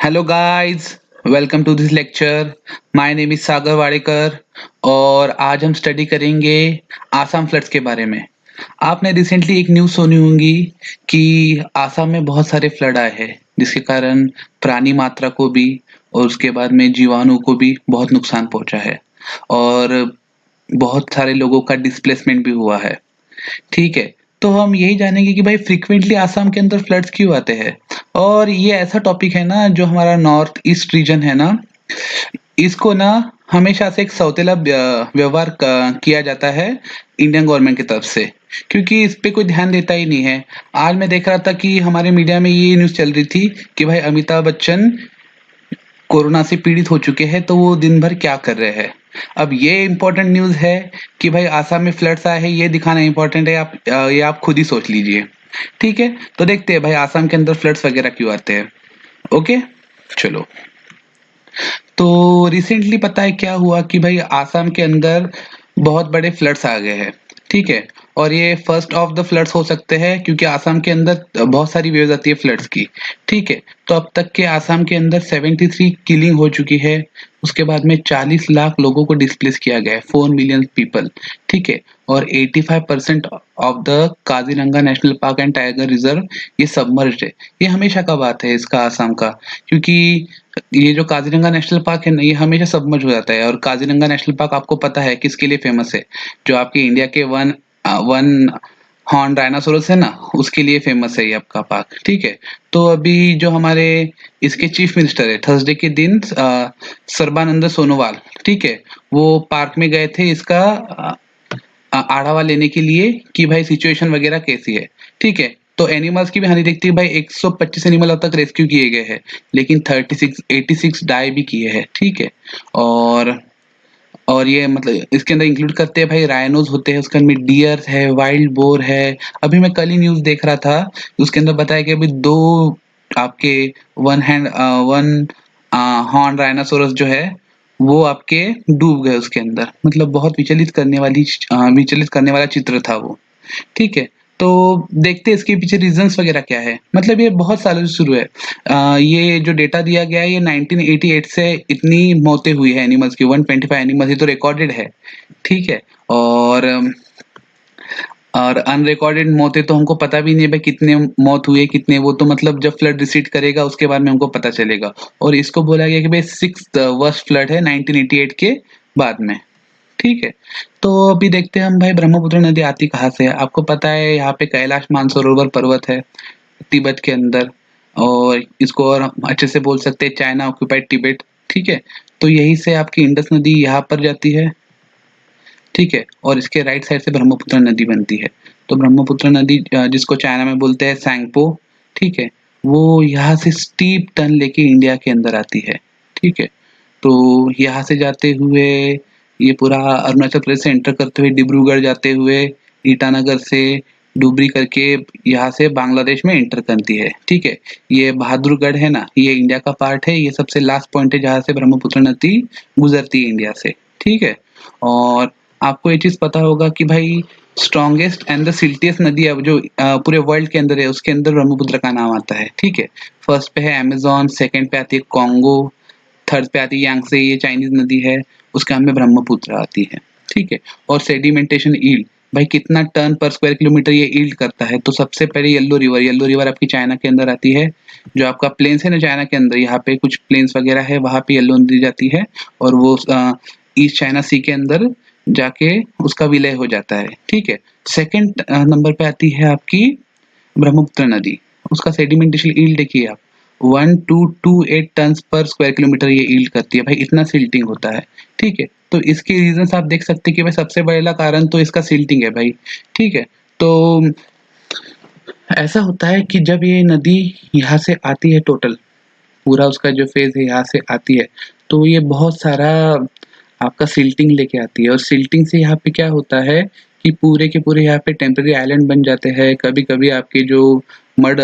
Hello guys, welcome to this lecture. My name is Sagar Wadekar और आज हम स्टडी करेंगे आसाम फ्लड्स के बारे में। आपने रिसेंटली एक न्यूज़ सुनी होगी कि आसाम में बहुत सारे फ्लड आए हैं जिसके कारण प्राणी मात्रा को भी और उसके बाद में जीवाणु को भी बहुत नुकसान पहुंचा है और बहुत सारे लोगों का डिस्प्लेसमेंट भी हुआ है। ठीक है, तो हम यही जानेंगे कि भाई फ्रीक्वेंटली आसाम के अंदर फ्लड्स क्यों आते हैं। और ये ऐसा टॉपिक है ना, जो हमारा नॉर्थ ईस्ट रीजन है ना, इसको ना हमेशा से एक सौतेला व्यवहार किया जाता है इंडियन गवर्नमेंट की तरफ से, क्योंकि इस पे कोई ध्यान देता ही नहीं है। आज मैं देख रहा था कि हमारे मीडिया में ये न्यूज़ चल रही थी कि भाई अमिताभ बच्चन कोरोना से पीड़ित हो चुके हैं, तो वो दिन भर क्या कर रहे हैं। अब ये इम्पोर्टेंट न्यूज़ है कि भाई आसाम में फ्लड्स आए हैं, ये दिखाना इम्पोर्टेंट है। ये आप खुद ही सोच लीजिए। ठीक है, तो देखते हैं भाई आसाम के अंदर फ्लड्स वगैरह क्यों आते हैं। ओके, चलो। तो रिसेंटली पता है क्या हुआ कि भाई आसाम के अंदर बहुत बड़े फ्लड्स आ गए हैं। ठीक है, और ये फर्स्ट ऑफ द फ्लड्स हो सकते हैं क्योंकि आसाम के अंदर बहुत सारी वेव्स आती है फ्लड्स की। ठीक है, तो अब तक के आसाम के अंदर 73 किलिंग हो चुकी है। उसके बाद में 40 लाख लोगों को डिस्प्लेस किया गया है, 4 मिलियन पीपल। ठीक है, और 85% of the Kaziranga national park and tiger reserve ये सबमर्ज्ड है। ये हमेशा का बात है इसका आसाम का, क्योंकि ये जो काजीरंगा नेशनल पार्क है ना, ये हमेशा सबमर्ज हो जाता है। और काजीरंगा नेशनल पार्क आपको पता है किसके लिए फेमस है? जो आपके इंडिया के वन हॉर्न डायनासोरस है ना, उसके लिए फेमस है ये आपका पार्क। ठीक है, तो अभी जो हमारे इसके चीफ मिनिस्टर है, थर्सडे के दिन सर्बानंद सोनोवाल, ठीक है, वो पार्क में गए थे इसका आढ़ावा लेने के लिए कि भाई सिचुएशन वगैरह कैसी है। ठीक है, तो एनिमल्स की भी हानि देखती है भाई। 125 एनिमल अब तक रेस्क्यू किए गए हैं, लेकिन 86 डाई भी किए हैं। ठीक है, और ये मतलब इसके अंदर इंक्लूड करते हैं भाई राइनोज होते हैं, उसके अंदर डियर है, वाइल्ड बोर है। अभी मैं कल ही न्यूज देख रहा था, उसके अंदर बताया कि अभी दो आपके वन हॉर्न राइनासोरस जो है वो आपके डूब गए उसके अंदर। मतलब बहुत विचलित करने वाला चित्र था वो। ठीक है, तो देखते हैं इसके पीछे रीजंस वगैरह क्या है। मतलब ये बहुत सालों से शुरू है। ये जो डेटा दिया गया है, ये 1988 से इतनी मौतें हुई है एनिमल्स की, 125 एनिमल्स, ये तो रिकॉर्डेड है। ठीक है, और अनरिकॉर्डेड मौतें तो हमको पता भी नहीं है भाई कितने मौत हुए कितने, वो तो मतलब जब फ्लड रिसीड करेगा उसके बाद में हमको पता चलेगा। और इसको बोला गया कि भाई 6th वर्स्ट फ्लड है 1988 के बाद में। ठीक है, तो अभी देखते हैं हम भाई ब्रह्मपुत्र नदी आती कहाँ से है। आपको पता है यहाँ पे कैलाश मानसरोवर पर्वत है तिब्बत के अंदर, और इसको और हम अच्छे से बोल सकते हैं चाइना ऑक्यूपाइड तिब्बत। ठीक है, तो यहीं से आपकी इंडस नदी यहाँ पर जाती है। ठीक है, और इसके राइट साइड से ब्रह्मपुत्र नदी बनती है। तो ब्रह्मपुत्र नदी जिसको चाइना में बोलते हैं सैंगपो, ठीक है, वो यहाँ से स्टीप टर्न लेके इंडिया के अंदर आती है। ठीक है, तो यहाँ से जाते हुए ये पूरा अरुणाचल प्रदेश से एंटर करते हुए डिब्रूगढ़ जाते हुए ईटानगर से डुबरी करके यहाँ से बांग्लादेश में एंटर करती है। ठीक है, ये बहादुरगढ़ है ना, ये इंडिया का पार्ट है। ये सबसे लास्ट पॉइंट है जहाँ से ब्रह्मपुत्र नदी गुजरती है इंडिया से। ठीक है, और आपको ये चीज पता होगा कि भाई स्ट्रॉन्गेस्ट एंड द सिल्टियस्ट नदी है जो पूरे वर्ल्ड के अंदर है, उसके अंदर ब्रह्मपुत्र का नाम आता है। ठीक है, फर्स्ट पे है अमेजोन, सेकंड पे आती है कॉन्गो, थर्ड पे आती है यांगसे, ये चाइनीज नदी है, उसके बाद में ब्रह्मपुत्र आती है। ठीक है, और सेडिमेंटेशन ईल्ड, भाई कितना टन पर स्क्वायर किलोमीटर ये ईल्ड करता है। तो सबसे पहले येलो रिवर आपकी चाइना के अंदर आती है। जो आपका प्लेन्स है ना चाइना के अंदर, यहाँ पे कुछ प्लेन्स वगैरह है, वहां पे येलो नदी जाती है और वो ईस्ट चाइना सी के अंदर जाके उसका विलय हो जाता है। ठीक है, सेकंड नंबर पे आती है आपकी ब्रह्मपुत्र नदी। उसका सेडिमेंटेशन ईल्ड देखिए आप, 1228 टन पर स्क्वायर किलोमीटर ये ईल्ड करती है। भाई इतना सिल्टिंग होता है। ठीक है, तो इसके रीजंस आप देख सकते हैं कि भाई सबसे बड़ा कारण तो इसका सिल्टिंग है भाई। ठीक है, तो ऐसा होता है कि जब ये नदी यहाँ से आती है, टोटल पूरा उसका जो फेज है यहाँ से आती है, तो ये बहुत सारा आपका सिल्टिंग लेके आती है। और सिल्टिंग से यहाँ पे क्या होता है कि पूरे के पूरे यहाँ पे टेम्पररी आइलैंड बन जाते हैं। कभी कभी आपके जो मड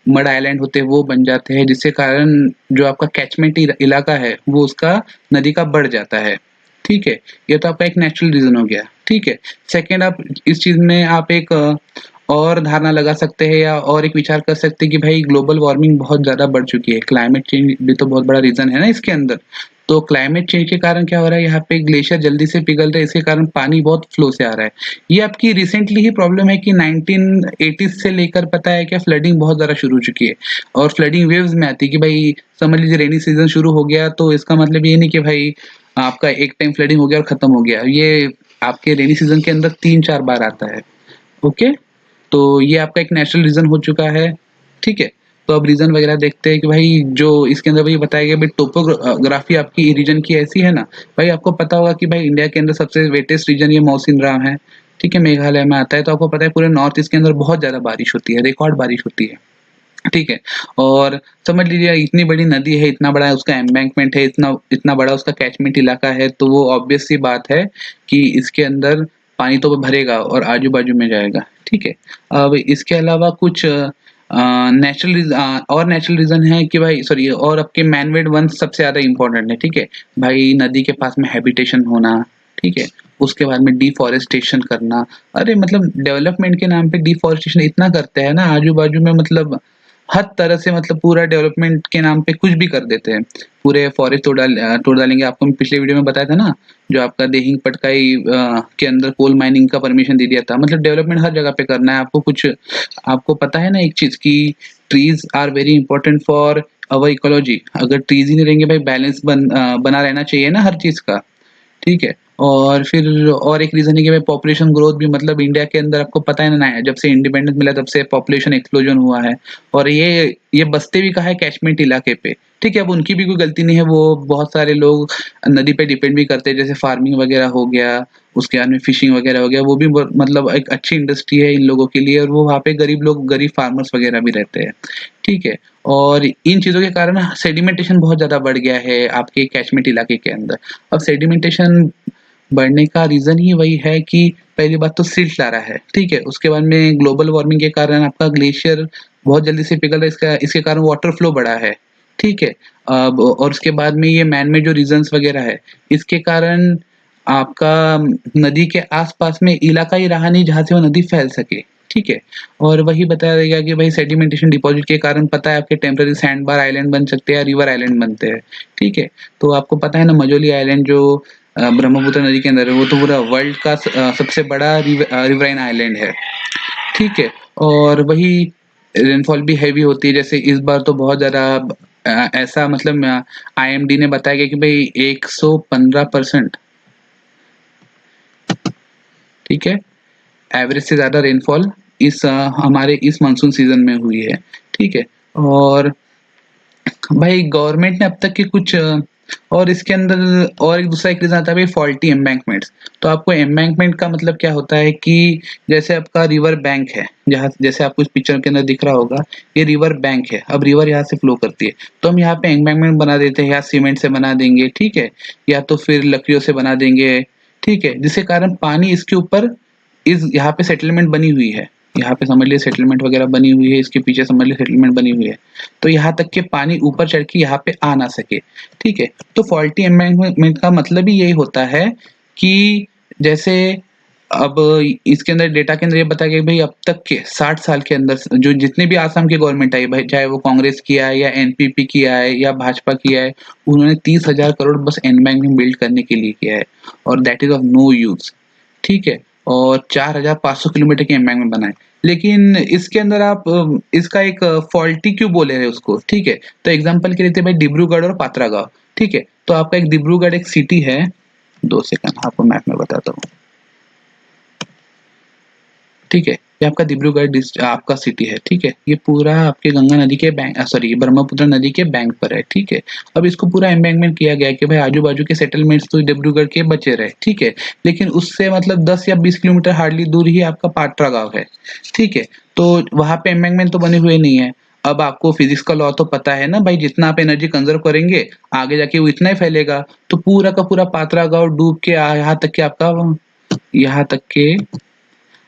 मड आइलैंड होते हैं वो बन जाते हैं, जिससे कारण जो आपका कैचमेंट इलाका है वो उसका नदी का बढ़ जाता है। ठीक है, ये तो आपका एक नेचुरल रीजन हो गया। ठीक है, सेकेंड आप इस चीज में आप एक और धारणा लगा सकते हैं या और एक विचार कर सकते हैं कि भाई ग्लोबल वार्मिंग बहुत ज़्यादा बढ़ चुकी है। क्लाइमेट चेंज भी तो बहुत बड़ा रीज़न है ना इसके अंदर। तो क्लाइमेट चेंज के कारण क्या हो रहा है, यहाँ पे ग्लेशियर जल्दी से पिघल रहे हैं, इसके कारण पानी बहुत फ्लो से आ रहा है। ये आपकी रिसेंटली ही प्रॉब्लम है कि 1980s से लेकर पता है क्या फ्लडिंग बहुत ज़्यादा शुरू हो चुकी है। और फ्लडिंग वेव्स में आती है कि भाई समझ लीजिए रेनी सीजन शुरू हो गया तो इसका मतलब ये नहीं कि भाई आपका एक टाइम फ्लडिंग हो गया और खत्म हो गया। ये आपके रेनी सीजन के अंदर 3-4 बार आता है। ओके? तो ये आपका एक नेचुरल रीज़न हो चुका है, ठीक है? तो अब रीज़न वगैरह देखते हैं कि भाई जो इसके अंदर भाई बताया गया भाई टोपोग्राफी आपकी रीजन की ऐसी है ना, भाई आपको पता होगा कि भाई इंडिया के अंदर सबसे वेटेस्ट रीजन ये मौसिनराम है, ठीक है? मेघालय में आता है, तो आपको पता है पूरे नॉर्थ ईस्ट के अंदर बहुत ज़्यादा बारिश होती है, रिकॉर्ड बारिश होती है, ठीक है? और समझ लीजिए इतनी बड़ी नदी है, इतना बड़ा उसका एम्बैंकमेंट है, इतना इतना बड़ा उसका कैचमेंट इलाका है, तो वो ऑब्वियस सी बात है कि इसके अंदर पानी तो भरेगा और आजू-बाजू में जाएगा, ठीक है? अब इसके अलावा कुछ और नेचुरल रीज़न है कि भाई सॉरी और आपके मैन मेड वन्स सबसे ज़्यादा इम्पोर्टेंट है, ठीक है? भाई नदी के पास में हैबिटेशन होना, ठीक है? उसके बाद में डिफ़ॉरेस्टेशन करना, अरे मतलब डेवलपमेंट के नाम पे डिफ़ॉरेस्टेशन इतना करते हैं ना आजू-बाजू में, मतलब हर तरह से, मतलब पूरा डेवलपमेंट के नाम पे कुछ भी कर देते हैं। पूरे फॉरेस्ट तोड़ डालेंगे। आपको मैं पिछले वीडियो में बताया था ना, जो आपका दिहिंग पटकाई के अंदर कोल माइनिंग का परमिशन दे दिया था। मतलब डेवलपमेंट हर जगह पे करना है आपको। कुछ आपको पता है ना एक चीज़ कि trees are very important for our ecology. अगर ट्रीज़ ही नहीं रहेंगे भाई बैलेंस बना रहना चाहिए ना हर चीज़ का। ठीक है? और फिर और एक रीज़न है कि भाई पॉपुलेशन ग्रोथ भी, मतलब इंडिया के अंदर आपको पता है ना, जब से इंडिपेंडेंस मिला तब से पॉपुलेशन एक्सप्लोजन हुआ है। और ये बसते भी कहाँ है, कैचमेंट इलाके पे। ठीक है? अब उनकी भी कोई गलती नहीं है, वो बहुत सारे लोग नदी पे डिपेंड भी करते हैं, जैसे फार्मिंग वगैरह हो गया, उसके बाद में फिशिंग वगैरह हो गया, वो भी मतलब एक अच्छी इंडस्ट्री है इन लोगों के लिए, और वो वहाँ पे गरीब लोग, गरीब फार्मर्स वगैरह भी रहते हैं। ठीक है? और इन चीज़ों के कारण सेडिमेंटेशन बहुत ज़्यादा बढ़ गया है आपके कैचमेंट इलाके के अंदर। अब सेडिमेंटेशन बढ़ने का रीज़न ही वही है कि पहली बात तो सिल्ट ला रहा है, ठीक है? उसके बाद में ग्लोबल वार्मिंग के कारण आपका ग्लेशियर बहुत जल्दी से पिघल रहा है, इसके कारण वाटर फ्लो बढ़ा है, ठीक है? अब और उसके बाद में ये मैन मेड जो रीज़न्स वगैरह है, इसके कारण आपका नदी के आस-पास में इलाका ही रहा नहीं जहाँ से वो नदी फैल सके, ठीक है? और वही बताया गया कि भाई सेडिमेंटेशन डिपॉज़िट के कारण पता है आपके टेम्परेरी सैंड बार आइलैंड बन सकते हैं या रिवर आइलैंड बनते हैं, ठीक है? तो आपको पता है ना मजोली आइलैंड जो ब्रह्मपुत्र नदी के अंदर है, वो तो पूरा वर्ल्ड का सबसे बड़ा रिवराइन आइलैंड है, ठीक है? और वही रेनफॉल भी हेवी होती है, जैसे इस बार तो बहुत ज़्यादा ऐसा, मतलब आईएमडी ने बताया गया कि भाई 115%, ठीक है? एवरेज से ज़्यादा रेनफॉल हमारे इस मानसून सीज़न में हुई है, ठीक है? और भाई गवर्नमेंट ने अब तक के कुछ और इसके अंदर और एक दूसरा एक रीज़न आता है भाई फॉल्टी एम्बैंकमेंट्स। तो आपको एम्बैंकमेंट का मतलब क्या होता है कि जैसे आपका रिवर बैंक है, जहाँ जैसे आपको इस पिक्चर के अंदर दिख रहा होगा, ये रिवर बैंक है। अब रिवर यहाँ से फ्लो करती है, तो हम यहाँ पे एम्बैंकमेंट बना देते हैं, या सीमेंट से बना देंगे, ठीक है? या तो फिर लकड़ियों से बना देंगे, ठीक है? जिसके कारण पानी इसके ऊपर इस यहाँ पे सेटलमेंट बनी हुई है। यहाँ पे समझ लीजिए सेटलमेंट वगैरह बनी हुई है, इसके पीछे समझ लीजिए सेटलमेंट बनी हुई है। तो यहाँ तक के पानी ऊपर चढ़ के यहाँ पे आ ना सके, ठीक है? तो फॉल्टी एम्बैंकमेंट का मतलब ही यही होता है कि जैसे अब इसके अंदर डेटा के अंदर ये बताया गया भाई अब तक के 60 साल के अंदर जो जितने भी आसाम की गवर्नमेंट आई भाई, चाहे वो कांग्रेस की आए या एनपीपी की आए या भाजपा की आए, उन्होंने 30,000 करोड़ बस एम्बैंकमेंट बिल्ड करने के लिए किया है, और that is of no use, ठीक है? और 4,500 किलोमीटर के एम्बैंकमेंट बनाए। लेकिन इसके अंदर आप इसका एक फॉल्टी क्यों बोले हैं उसको, ठीक है? तो एग्जांपल के लिए थे भाई डिब्रूगढ़ और पात्रागांव, ठीक है? तो आपका एक डिब्रूगढ़ एक सिटी है, 2 सेकंड आपको मैप में बताता हूँ, ठीक है? ये आपका डिब्रूगढ़ आपका सिटी है, ठीक है? ये पूरा आपके गंगा नदी के सॉरी ब्रह्मपुत्र नदी के बैंक पर है, ठीक है? अब इसको पूरा एम्बैंकमेंट किया गया है कि भाई आजू-बाजू के सेटलमेंट्स तो डिब्रूगढ़ के बचे रहे, ठीक है? लेकिन उससे मतलब 10 या 20 किलोमीटर हार्डली दूर ही आपका पाटरा गाँव है, ठीक है? तो वहाँ पे एम्बैंकमेंट तो बने हुए नहीं है। अब आपको फिजिक्स का लॉ तो पता है ना भाई, जितना आप एनर्जी कंजर्व करेंगे, आगे जाके वो इतना ही फैलेगा। तो पूरा का पूरा पात्रा गाँव डूब के यहाँ तक के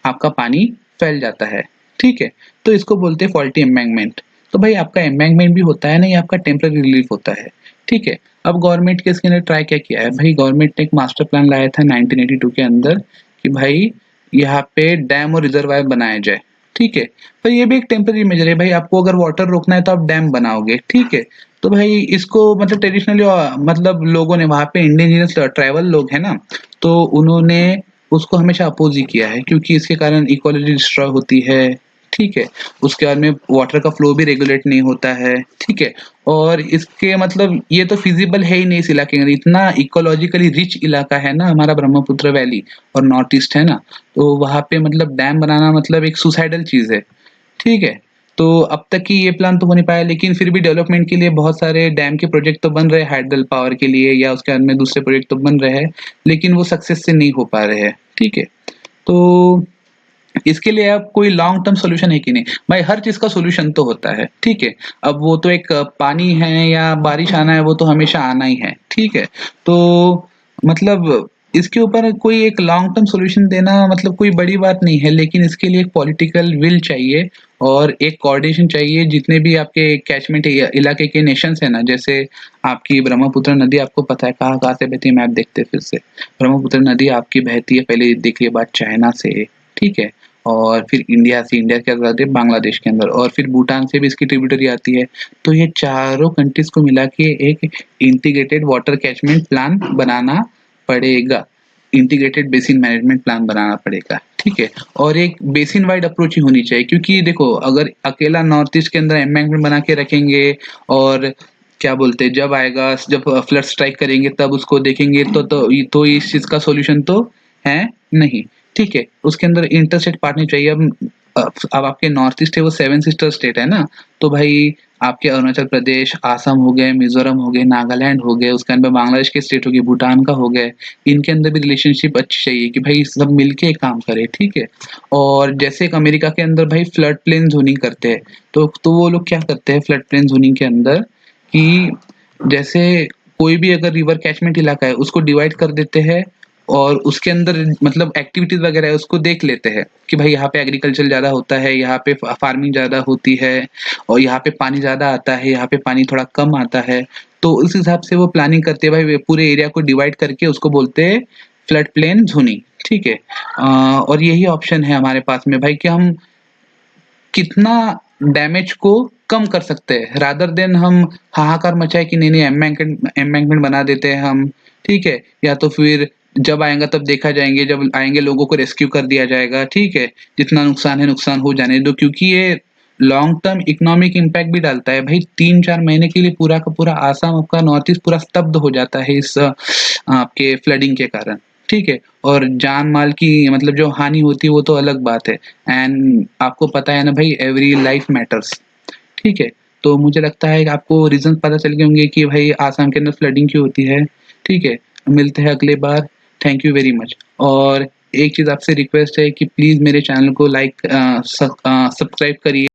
आपका पानी फैल जाता है, ठीक है? तो इसको बोलते हैं फॉल्टी एम्बैंकमेंट। तो भाई आपका एम्बैंकमेंट भी होता है ना, ये आपका टेम्परेरी रिलीफ होता है, ठीक है? अब गवर्नमेंट के इसके अंदर ट्राई क्या किया है भाई, गवर्नमेंट ने एक मास्टर प्लान लाया था 1982 के अंदर कि भाई यहाँ पे डैम और रिजर्वायर बनाया जाए, ठीक है? पर ये भी एक टेम्परेरी मेजर है भाई, आपको अगर वाटर रोकना है तो आप डैम बनाओगे, ठीक है? तो भाई इसको मतलब ट्रेडिशनली मतलब लोगों ने वहाँ पे इंडिजिनस ट्राइबल लोग हैं ना, तो उन्होंने उसको हमेशा अपोज़ ही किया है क्योंकि इसके कारण इकोलॉजी डिस्ट्रॉय होती है, ठीक है? उसके बाद में वाटर का फ्लो भी रेगुलेट नहीं होता है, ठीक है? और इसके मतलब ये तो फिज़िबल है ही नहीं इस इलाके में, इतना इकोलॉजिकली रिच इलाका है ना हमारा ब्रह्मपुत्र वैली और नॉर्थ ईस्ट है ना, तो वहाँ पे मतलब डैम बनाना मतलब एक सुसाइडल चीज़ है, ठीक है? तो अब तक की ये प्लान तो हो नहीं पाया, लेकिन फिर भी डेवलपमेंट के लिए बहुत सारे डैम के प्रोजेक्ट तो बन रहे हैं हाइडल पावर के लिए या उसके बाद में दूसरे प्रोजेक्ट तो बन रहे हैं, लेकिन वो सक्सेस से नहीं हो पा रहे हैं, ठीक है? तो इसके लिए अब कोई लॉन्ग टर्म सॉल्यूशन है कि नहीं? भाई हर चीज़ का सॉल्यूशन तो होता है, ठीक है? अब वो तो एक पानी है या बारिश आना है वो तो हमेशा आना ही है, ठीक है? तो मतलब इसके ऊपर कोई एक लॉन्ग टर्म सॉल्यूशन देना मतलब कोई बड़ी बात नहीं है, लेकिन इसके लिए एक पॉलिटिकल विल चाहिए और एक कोऑर्डिनेशन चाहिए जितने भी आपके कैचमेंट इलाके के नेशंस हैं ना, जैसे आपकी ब्रह्मपुत्र नदी आपको पता है कहाँ-कहाँ से बहती है, मैप देखते हैं फिर से। ब्रह्मपुत्र नदी आपकी बहती है पहले देखिए बात चाइना से, ठीक है? और फिर इंडिया से, इंडिया के अंदर बांग्लादेश के अंदर और फिर भूटान से भी इसकी ट्रिब्यूटरी आती है। तो ये चारों कंट्रीज़ को मिला के एक इंटीग्रेटेड वाटर कैचमेंट प्लान बनाना पड़ेगा। इंटीग्रेटेड बेसिन मैनेजमेंट प्लान बनाना पड़ेगा, ठीक है? और एक बेसिन वाइड अप्रोच ही होनी चाहिए क्योंकि देखो अगर अकेला नॉर्थ ईस्ट के अंदर एम्बैंकमेंट बना के रखेंगे और क्या बोलते हैं जब आएगा जब फ्लड स्ट्राइक करेंगे तब उसको देखेंगे तो इस चीज़ का सॉल्यूशन तो है नहीं। ठीक है, उसके अंदर इंटर-स्टेट पार्टनर चाहिए। अब आपके नॉर्थ ईस्ट है वो 7 सिस्टर स्टेट है ना, तो भाई आपके अरुणाचल प्रदेश, आसाम हो गए, मिज़ोरम हो गए, नागालैंड हो गए, उसके अंदर बांग्लादेश के स्टेट हो गए, भूटान का हो गए, इनके अंदर भी रिलेशनशिप अच्छी चाहिए कि भाई सब मिलके काम करें, ठीक है? और जैसे एक अमेरिका के अंदर भाई फ्लड प्लेन ज़ोनिंग करते हैं, तो वो लोग क्या करते हैं फ्लड प्लेन ज़ोनिंग के अंदर कि जैसे कोई भी अगर रिवर कैचमेंट इलाका है, उसको डिवाइड कर देते हैं और उसके अंदर मतलब एक्टिविटीज़ वगैरह है उसको देख लेते हैं कि भाई यहाँ पे एग्रीकल्चर ज़्यादा होता है, यहाँ पे फार्मिंग ज़्यादा होती है और यहाँ पे पानी ज़्यादा आता है, यहाँ पे पानी थोड़ा कम आता है। तो उस हिसाब से वो प्लानिंग करते हैं भाई वे पूरे एरिया को डिवाइड करके उसको बोलते हैं फ्लड प्लेन ज़ोनिंग, ठीक है? और यही ऑप्शन है हमारे पास में भाई कि हम कितना डैमेज को कम कर सकते हैं रादर देन हम हाहाकार मचाए कि नहीं एम्बैंकमेंट बना देते हैं हम, ठीक है? या तो फिर जब आएगा तब देखा जाएंगे, जब आएंगे लोगों को रेस्क्यू कर दिया जाएगा, ठीक है? जितना नुकसान है नुकसान हो जाने दो क्योंकि ये लॉन्ग टर्म इकोनॉमिक इम्पैक्ट भी डालता है भाई 3-4 महीने के लिए पूरा का पूरा आसाम आपका नॉर्थ ईस्ट पूरा स्तब्ध हो जाता है इस आपके फ्लडिंग के कारण, ठीक है? और जान माल की मतलब जो हानि होती है वो तो अलग बात है एंड आपको पता है ना भाई एवरी लाइफ मैटर्स, ठीक है? तो मुझे लगता है कि आपको रीज़न पता चल गए होंगे कि भाई आसाम के अंदर फ्लडिंग क्यों होती है, ठीक है? मिलते हैं अगली बार, थैंक यू वेरी मच। और एक चीज़ आपसे रिक्वेस्ट है कि प्लीज़ मेरे चैनल को सब्सक्राइब करिए